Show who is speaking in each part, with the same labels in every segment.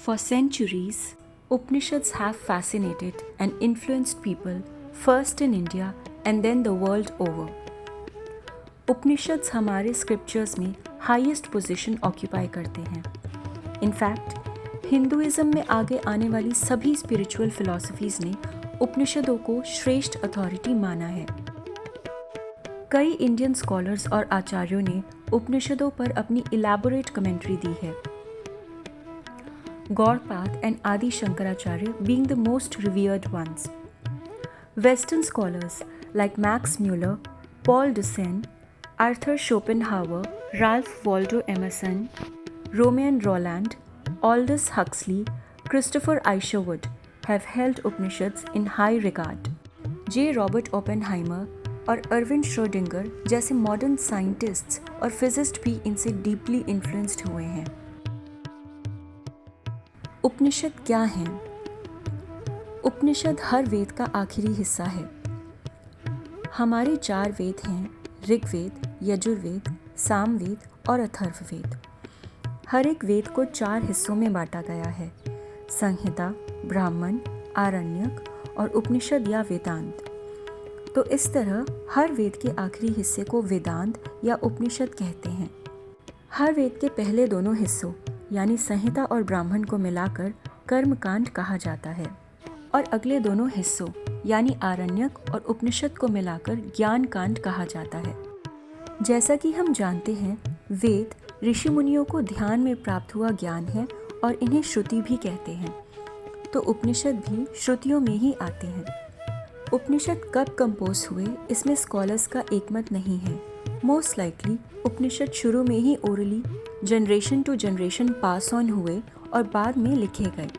Speaker 1: For centuries, Upanishads have fascinated and influenced people first in India and then the world over. Upanishads हमारे scriptures में highest position occupy करते हैं. In fact Hinduism में आगे आने वाली सभी स्पिरिचुअल फिलॉसफीज ने उपनिषदों को श्रेष्ठ अथॉरिटी माना है. कई इंडियन स्कॉलर्स और आचार्यों ने उपनिषदों पर अपनी इलैबोरेट कमेंट्री दी है. Gaudapad and Adi Shankaracharya being the most revered ones. Western scholars like Max Muller, Paul Deussen, Arthur Schopenhauer, Ralph Waldo Emerson, Romain Rolland, Aldous Huxley, Christopher Isherwood have held Upanishads in high regard. J. Robert Oppenheimer और Arvind Schrodinger जैसे modern scientists और physicist भी इनसे deeply influenced हुए हैं. उपनिषद क्या हैं? उपनिषद हर वेद का आखिरी हिस्सा है. हमारे 4 वेद हैं: ऋग्वेद, यजुर्वेद, सामवेद और अथर्ववेद. हर एक वेद को 4 हिस्सों में बांटा गया है: संहिता, ब्राह्मण, आरण्यक और उपनिषद या वेदांत. तो इस तरह हर वेद के आखिरी हिस्से को वेदांत या उपनिषद कहते हैं. हर वेद के पहले दोनों हिस्सों यानी संहिता और ब्राह्मण को मिलाकर कर्मकांड कहा जाता है और अगले दोनों हिस्सों यानी आरण्यक और उपनिषद को मिलाकर ज्ञान कांड कहा जाता है. जैसा कि हम जानते हैं, वेद ऋषि मुनियों को ध्यान में प्राप्त हुआ ज्ञान है और इन्हें श्रुति भी कहते हैं. तो उपनिषद भी श्रुतियों में ही आते हैं. उपनिषद कब कंपोज हुए, इसमें स्कॉलर्स का एकमत नहीं है. मोस्ट लाइकली उपनिषद शुरू में ही orally generation to generation pass on हुए और बाद में लिखे गए.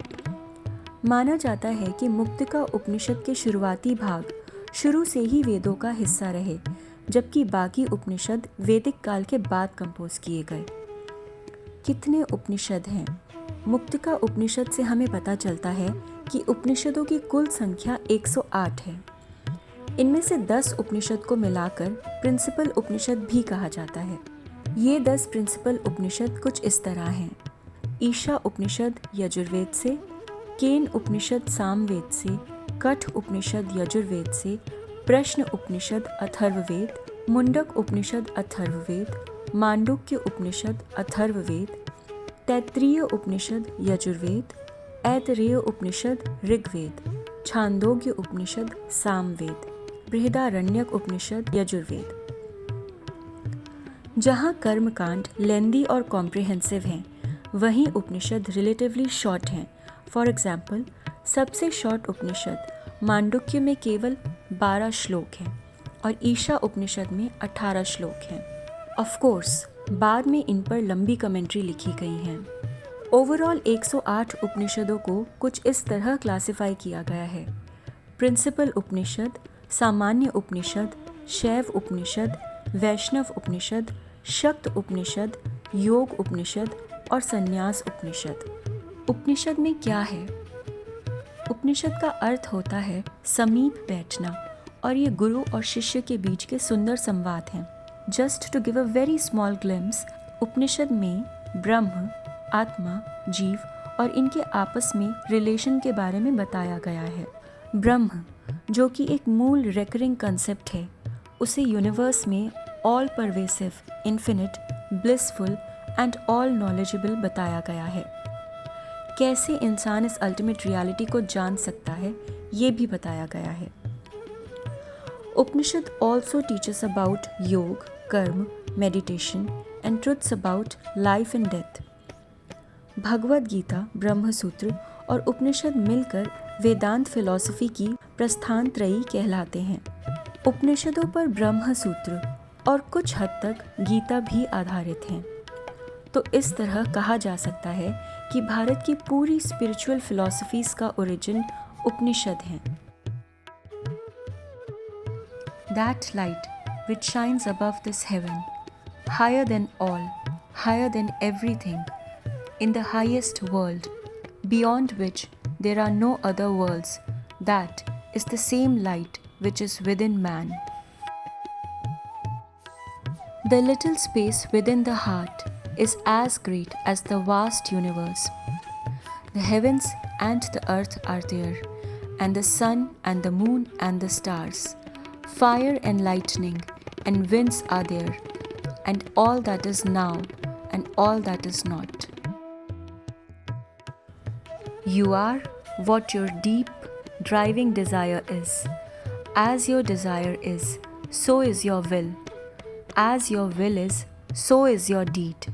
Speaker 1: माना जाता है कि मुक्तिका उपनिषद के शुरुआती भाग शुरू से ही वेदों का हिस्सा रहे, जबकि बाकी उपनिषद वैदिक काल के बाद कंपोज किए गए. कितने उपनिषद हैं? मुक्तिका उपनिषद से हमें पता चलता है कि उपनिषदों की कुल संख्या 108 है. इनमें से 10 उपनिषद को मिलाकर प्रिंसिपल उपनिषद भी कहा जाता है. ये 10 प्रिंसिपल उपनिषद कुछ इस तरह हैं: ईशा उपनिषद यजुर्वेद से, केन उपनिषद सामवेद से, कठ उपनिषद यजुर्वेद से, प्रश्न उपनिषद अथर्ववेद, मुंडक उपनिषद अथर्ववेद, मांडुक्य उपनिषद अथर्ववेद, तैत्तिरीय उपनिषद यजुर्वेद, ऐतरेय उपनिषद ऋग्वेद, छांदोग्य उपनिषद सामवेद, बृहदारण्यक उपनिषद यजुर्वेद. जहाँ कर्मकांड लेंदी और कॉम्प्रिहेंसिव हैं, वहीं उपनिषद रिलेटिवली शॉर्ट हैं. फॉर एग्जाम्पल, सबसे शॉर्ट उपनिषद मांडुक्य में केवल 12 श्लोक हैं और ईशा उपनिषद में 18 श्लोक हैं. ऑफ कोर्स बाद में इन पर लंबी कमेंट्री लिखी गई हैं. ओवरऑल 108 उपनिषदों को कुछ इस तरह क्लासिफाई किया गया है: प्रिंसिपल उपनिषद, सामान्य उपनिषद, शैव उपनिषद, वैष्णव उपनिषद, शक्त उपनिषद, योग उपनिषद और संन्यास उपनिषद. उपनिषद में क्या है? उपनिषद का अर्थ होता है समीप बैठना, और ये गुरु और शिष्य के बीच के सुंदर संवाद हैं. Just to give a very small glimpse, Upanishad में ब्रह्म, आत्मा, जीव और इनके आपस में रिलेशन के बारे में बताया गया है. ब्रह्म, जो कि एक मूल रेकरिंग कंसेप्ट है, उसे यूनिवर्स में all pervasive, infinite, blissful and all knowledgeable बताया गया है. कैसे इंसान इस अल्टीमेट रियलिटी को जान सकता है, ये भी बताया गया है. उपनिषद also teaches about yoga, karma, meditation and truths about life and death. Bhagavad Gita, Brahma Sutra और उपनिषद मिलकर वेदांत फिलॉसफी की प्रस्थान त्रयी कहलाते हैं. उपनिषदों पर ब्रह्म सूत्र और कुछ हद तक गीता भी आधारित हैं. तो इस तरह कहा जा सकता है कि भारत की पूरी स्पिरिचुअल फिलॉसफीज का ओरिजिन उपनिषद हैं. That light which shines above this heaven, higher than all, higher than everything, in the highest world, beyond which there are no other worlds, that is the same light which is within man. The little space within the heart is as great as the vast universe. The heavens and the earth are there, and the sun and the moon and the stars. Fire and lightning and winds are there, and all that is now and all that is not. You are what your deep, driving desire is. As your desire is, so is your will. As your will is, so is your deed.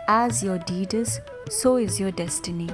Speaker 1: As your deed is, so is your destiny.